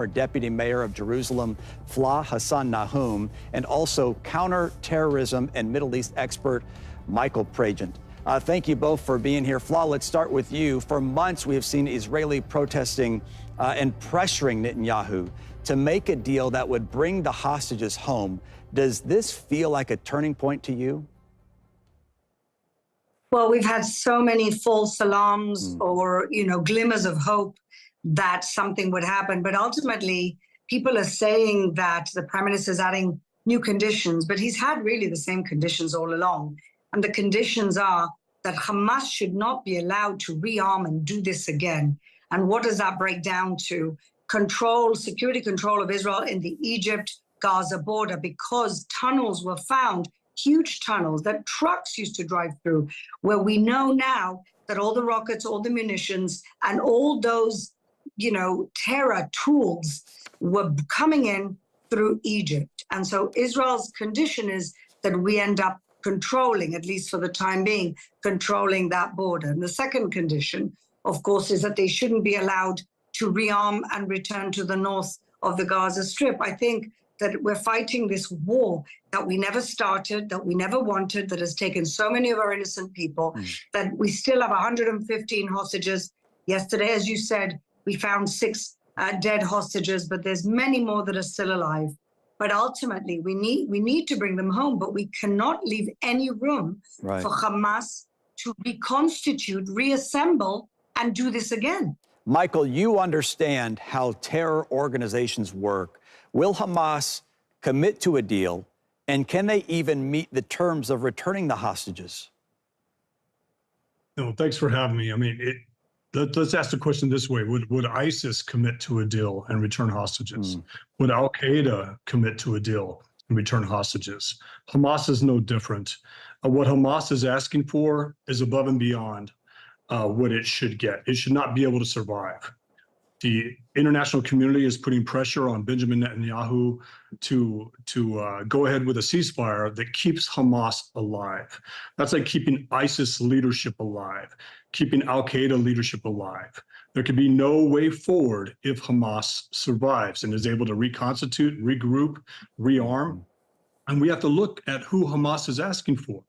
Deputy Mayor of Jerusalem, Fleur Hassan-Nahoum, and also counterterrorism and Middle East expert, Michael Pragent. Thank you both for being here. Fleur, let's start with you. For months, we have seen Israeli protesting and pressuring Netanyahu to make a deal that would bring the hostages home. Does this feel like a turning point to you? Well, we've had so many false alarms or, glimmers of hope that something would happen. But ultimately, people are saying that the prime minister is adding new conditions, but he's had really the same conditions all along. And the conditions are that Hamas should not be allowed to rearm and do this again. And what does that break down to? Security control of Israel in the Egypt-Gaza border, because tunnels were found, huge tunnels that trucks used to drive through, where we know now that all the rockets, all the munitions, and all those terror tools were coming in through Egypt. And so Israel's condition is that we end up controlling, at least for the time being, controlling that border. And the second condition, of course, is that they shouldn't be allowed to rearm and return to the north of the Gaza Strip. I think that we're fighting this war that we never started, that we never wanted, that has taken so many of our innocent people, that we still have 115 hostages. Yesterday, as you said, we found 6 dead hostages, but there's many more that are still alive. But ultimately, we need to bring them home, but we cannot leave any room for Hamas to reconstitute, reassemble, and do this again. Michael, you understand how terror organizations work. Will Hamas commit to a deal, and can they even meet the terms of returning the hostages? No, thanks for having me. I mean, let's ask the question this way. Would ISIS commit to a deal and return hostages? Would Al-Qaeda commit to a deal and return hostages? Hamas is no different. What Hamas is asking for is above and beyond what it should get. It should not be able to survive. The international community is putting pressure on Benjamin Netanyahu to go ahead with a ceasefire that keeps Hamas alive. That's like keeping ISIS leadership alive, keeping Al-Qaeda leadership alive. There can be no way forward if Hamas survives and is able to reconstitute, regroup, rearm. And we have to look at who Hamas is asking for.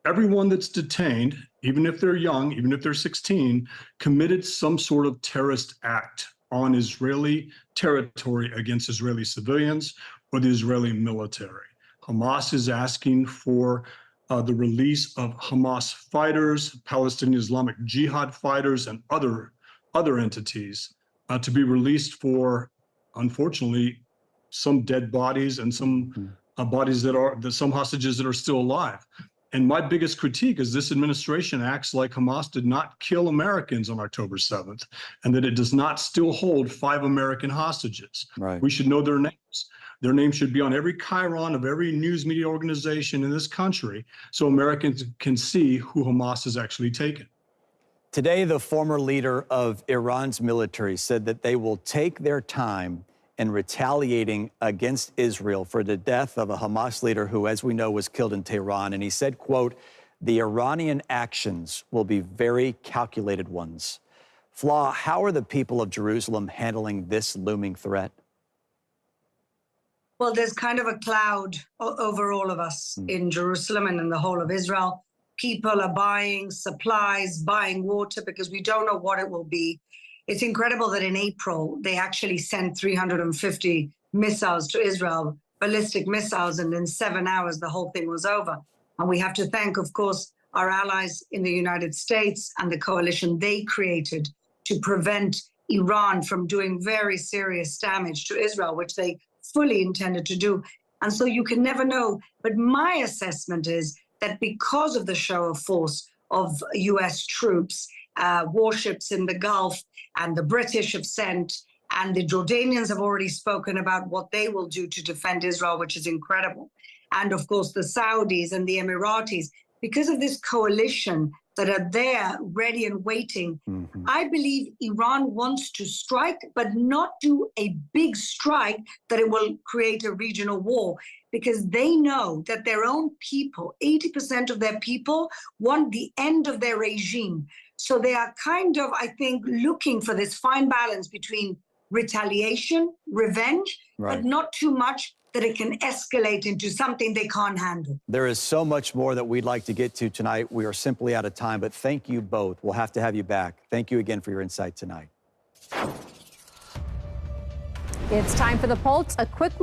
Everyone that's detained, even if they're young, even if they're 16, committed some sort of terrorist act on Israeli territory against Israeli civilians or the Israeli military. Hamas is asking for the release of Hamas fighters, Palestinian Islamic Jihad fighters, and other entities to be released for, unfortunately, some dead bodies and some bodies some hostages that are still alive. And my biggest critique is this administration acts like Hamas did not kill Americans on October 7th, and that it does not still hold 5 American hostages. We should know their names. Their names should be on every chyron of every news media organization in this country so Americans can see who Hamas has actually taken. Today, the former leader of Iran's military said that they will take their time and retaliating against Israel for the death of a Hamas leader who, as we know, was killed in Tehran. And he said, quote, "The Iranian actions will be very calculated ones." Fleur, how are the people of Jerusalem handling this looming threat? Well, there's kind of a cloud over all of us in Jerusalem and in the whole of Israel. People are buying supplies, buying water, because we don't know what it will be. It's incredible that in April, they actually sent 350 missiles to Israel, ballistic missiles, and in 7 hours, the whole thing was over. And we have to thank, of course, our allies in the United States and the coalition they created to prevent Iran from doing very serious damage to Israel, which they fully intended to do. And so you can never know. But my assessment is that because of the show of force of U.S. troops, warships in the Gulf, and the British have sent, and the Jordanians have already spoken about what they will do to defend Israel, which is incredible. And of course, the Saudis and the Emiratis, because of this coalition that are there ready and waiting, I believe Iran wants to strike, but not do a big strike that it will create a regional war, because they know that their own people, 80% of their people, want the end of their regime. So they are kind of, I think, looking for this fine balance between retaliation, revenge, Right. but not too much that it can escalate into something they can't handle. There is so much more that we'd like to get to tonight. We are simply out of time, but thank you both. We'll have to have you back. Thank you again for your insight tonight. It's time for the Pulse. A quick look